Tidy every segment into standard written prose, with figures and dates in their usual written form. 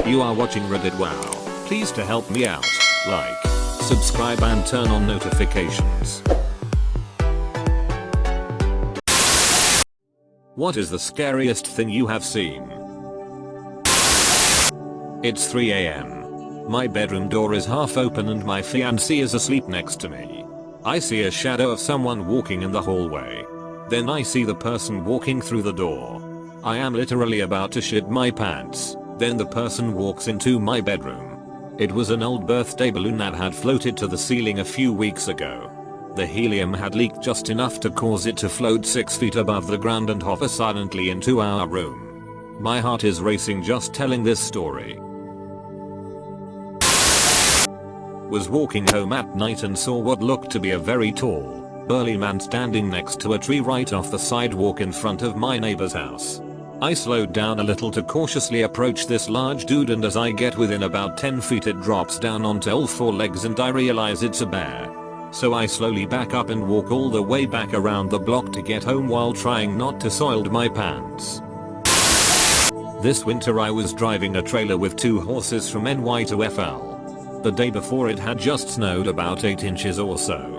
You are watching Reddit. Wow. Please to help me out, like, subscribe and turn on notifications. What is the scariest thing you have seen? It's 3 AM. My bedroom door is half open and my fiancée is asleep next to me. I see a shadow of someone walking in the hallway. Then I see the person walking through the door. I am literally about to shit my pants. Then the person walks into my bedroom. It was an old birthday balloon that had floated to the ceiling a few weeks ago. The helium had leaked just enough to cause it to float 6 feet above the ground and hover silently into our room. My heart is racing just telling this story. Was walking home at night and saw what looked to be a very tall, burly man standing next to a tree right off the sidewalk in front of my neighbor's house. I slowed down a little to cautiously approach this large dude, and as I get within about 10 feet it drops down onto all 4 legs and I realize it's a bear. So I slowly back up and walk all the way back around the block to get home while trying not to soil my pants. This winter I was driving a trailer with 2 horses from NY to FL. The day before it had just snowed about 8 inches or so.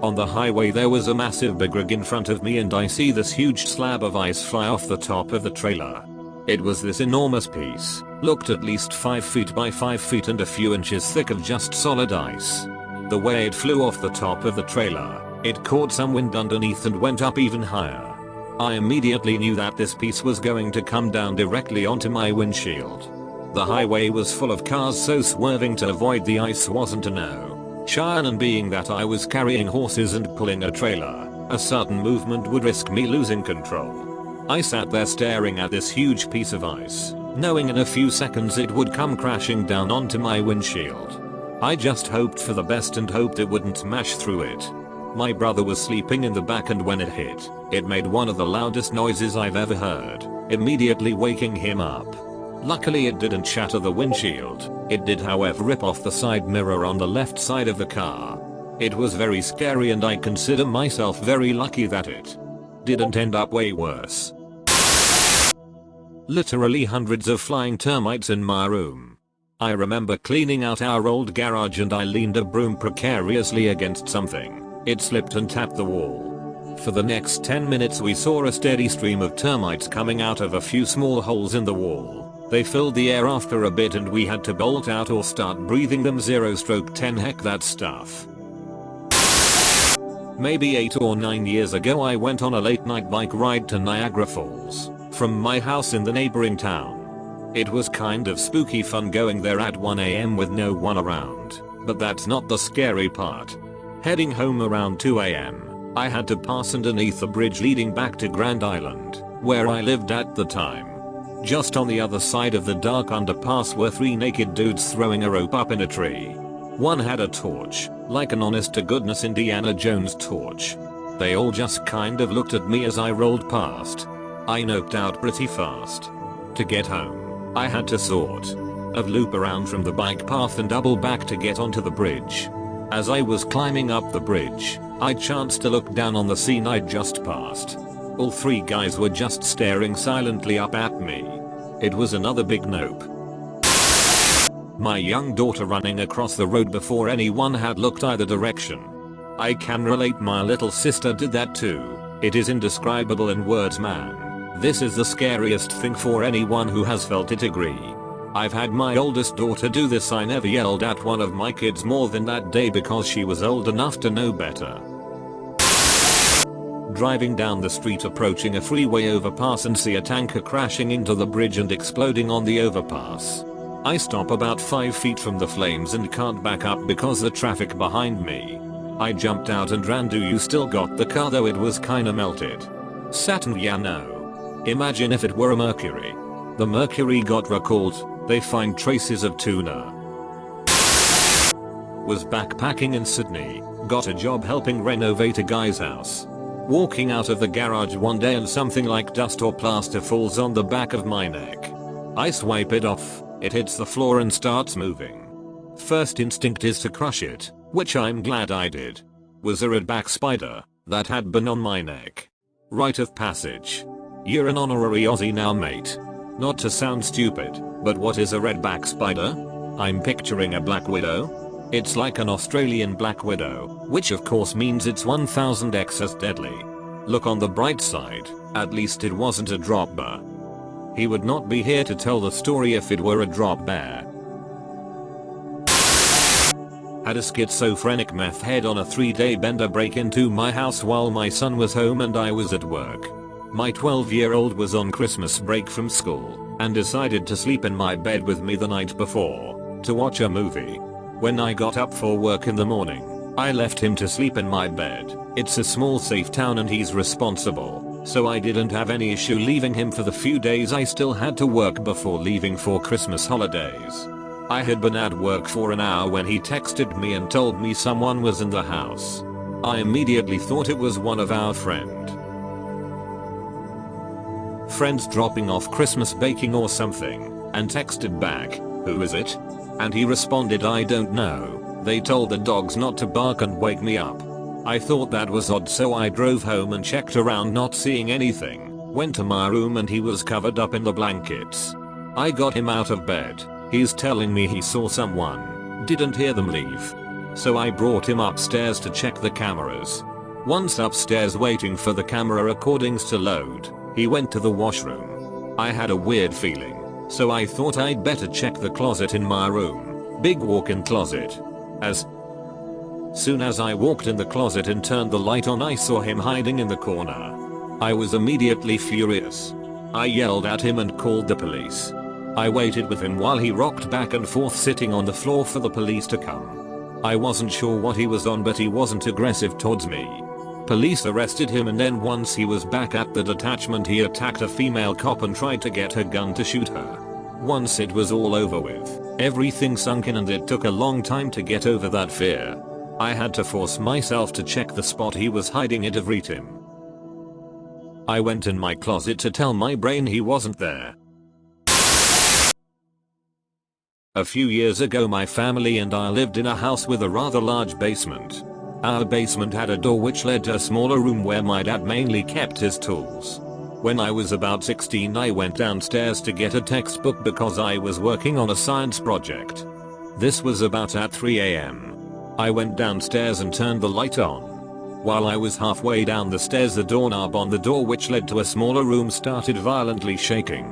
On the highway there was a massive big rig in front of me and I see this huge slab of ice fly off the top of the trailer. It was this enormous piece, looked at least 5 feet by 5 feet and a few inches thick of just solid ice. The way it flew off the top of the trailer, it caught some wind underneath and went up even higher. I immediately knew that this piece was going to come down directly onto my windshield. The highway was full of cars, so swerving to avoid the ice wasn't a no-shine, and being that I was carrying horses and pulling a trailer, a sudden movement would risk me losing control. I sat there staring at this huge piece of ice, knowing in a few seconds it would come crashing down onto my windshield. I just hoped for the best and hoped it wouldn't smash through it. My brother was sleeping in the back and when it hit, it made one of the loudest noises I've ever heard, immediately waking him up. Luckily it didn't shatter the windshield. It did however rip off the side mirror on the left side of the car. It was very scary and I consider myself very lucky that it didn't end up way worse. Literally hundreds of flying termites in my room. I remember cleaning out our old garage and I leaned a broom precariously against something. It slipped and tapped the wall. For the next 10 minutes we saw a steady stream of termites coming out of a few small holes in the wall. They filled the air after a bit and we had to bolt out or start breathing them. 0/10 heck that stuff. Maybe 8 or 9 years ago I went on a late night bike ride to Niagara Falls from my house in the neighboring town. It was kind of spooky fun going there at 1 AM with no one around, but that's not the scary part. Heading home around 2 AM, I had to pass underneath the bridge leading back to Grand Island, where I lived at the time. Just on the other side of the dark underpass were 3 naked dudes throwing a rope up in a tree. One had a torch, like an honest to goodness Indiana Jones torch. They all just kind of looked at me as I rolled past. I noped out pretty fast. To get home, I had to sort of loop around from the bike path and double back to get onto the bridge. As I was climbing up the bridge, I chanced to look down on the scene I'd just passed. All 3 guys were just staring silently up at me. It was another big nope. My young daughter running across the road before anyone had looked either direction. I can relate, my little sister did that too. It is indescribable in words, man. This is the scariest thing. For anyone who has felt it agree. I've had my oldest daughter do this. I never yelled at one of my kids more than that day because she was old enough to know better. Driving down the street approaching a freeway overpass and see a tanker crashing into the bridge and exploding on the overpass. I stop about 5 feet from the flames and can't back up because the traffic behind me. I jumped out and ran. Do you still got the car? Though it was kinda melted. Saturn, yeah, no. Imagine if it were a Mercury. The Mercury got recalled. They find traces of tuna. Was backpacking in Sydney. Got a job helping renovate a guy's house. Walking out of the garage one day and something like dust or plaster falls on the back of my neck. I swipe it off. It hits the floor and starts moving. First instinct is to crush it, which I'm glad I did. Was a redback spider that had been on my neck. Rite of passage. You're an honorary Aussie now, mate. Not to sound stupid, But what is a redback spider? I'm picturing a black widow. It's like an Australian black widow, which of course means it's 1000x as deadly. Look on the bright side, at least it wasn't a drop bear. He would not be here to tell the story if it were a drop bear. Had a schizophrenic meth head on a 3-day bender break into my house while my son was home and I was at work. My 12-year-old was on Christmas break from school and decided to sleep in my bed with me the night before to watch a movie. When I got up for work in the morning, I left him to sleep in my bed. It's a small safe town and he's responsible, so I didn't have any issue leaving him for the few days I still had to work before leaving for Christmas holidays. I had been at work for an hour when he texted me and told me someone was in the house. I immediately thought it was one of our friends dropping off Christmas baking or something, and texted back, "Who is it?" And he responded, "I don't know. They told the dogs not to bark and wake me up." I thought that was odd, so I drove home and checked around, not seeing anything. Went to my room and he was covered up in the blankets. I got him out of bed. He's telling me he saw someone, didn't hear them leave. So I brought him upstairs to check the cameras. Once upstairs waiting for the camera recordings to load, he went to the washroom. I had a weird feeling, so I thought I'd better check the closet in my room. Big walk-in closet. As soon as I walked in the closet and turned the light on, I saw him hiding in the corner. I was immediately furious. I yelled at him and called the police. I waited with him while he rocked back and forth sitting on the floor for the police to come. I wasn't sure what he was on, but he wasn't aggressive towards me. Police arrested him, and then once he was back at the detachment he attacked a female cop and tried to get her gun to shoot her. Once it was all over with, everything sunk in and it took a long time to get over that fear. I had to force myself to check the spot he was hiding it every time. I went in my closet to tell my brain he wasn't there. A few years ago my family and I lived in a house with a rather large basement. Our basement had a door which led to a smaller room where my dad mainly kept his tools. When I was about 16 I went downstairs to get a textbook because I was working on a science project. This was about at 3 AM. I went downstairs and turned the light on. While I was halfway down the stairs, the doorknob on the door which led to a smaller room started violently shaking.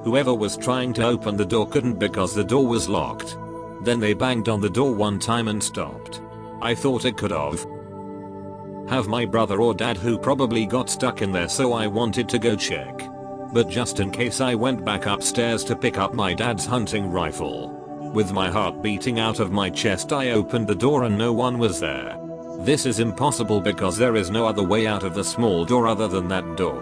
Whoever was trying to open the door couldn't because the door was locked. Then they banged on the door one time and stopped. I thought it could have my brother or dad, who probably got stuck in there, so I wanted to go check. But just in case, I went back upstairs to pick up my dad's hunting rifle. With my heart beating out of my chest, I opened the door and no one was there. This is impossible because there is no other way out of the small door other than that door.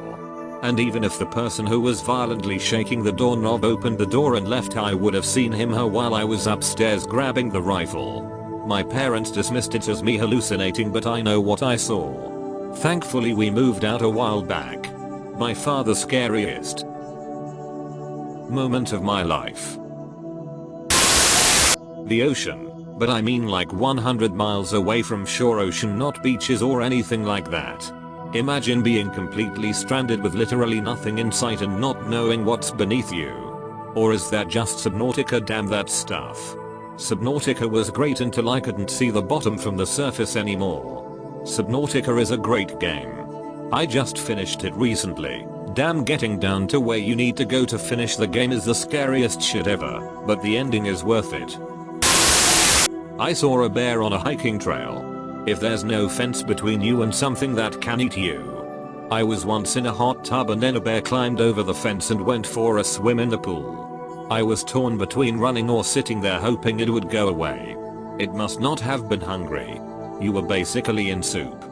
And even if the person who was violently shaking the doorknob opened the door and left, I would have seen him or her while I was upstairs grabbing the rifle. My parents dismissed it as me hallucinating, but I know what I saw. Thankfully we moved out a while back. My father's scariest moment of my life. The ocean. But I mean like 100 miles away from shore ocean, not beaches or anything like that. Imagine being completely stranded with literally nothing in sight and not knowing what's beneath you. Or is that just Subnautica? Damn that stuff. Subnautica was great until I couldn't see the bottom from the surface anymore. Subnautica is a great game. I just finished it recently. Damn, getting down to where you need to go to finish the game is the scariest shit ever, but the ending is worth it. I saw a bear on a hiking trail. If there's no fence between you and something that can eat you. I was once in a hot tub and then a bear climbed over the fence and went for a swim in the pool. I was torn between running or sitting there hoping it would go away. It must not have been hungry. You were basically in soup.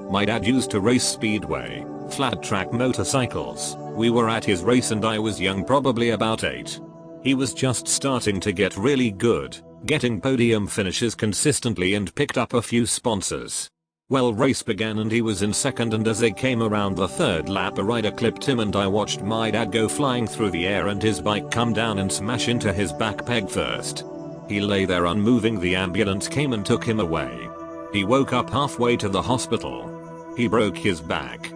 My dad used to race speedway, flat track motorcycles. We were at his race and I was young, probably about 8. He was just starting to get really good, getting podium finishes consistently and picked up a few sponsors. Well, race began and he was in second, and as they came around the third lap a rider clipped him and I watched my dad go flying through the air and his bike come down and smash into his back peg first. He lay there unmoving. The ambulance came and took him away. He woke up halfway to the hospital. He broke his back.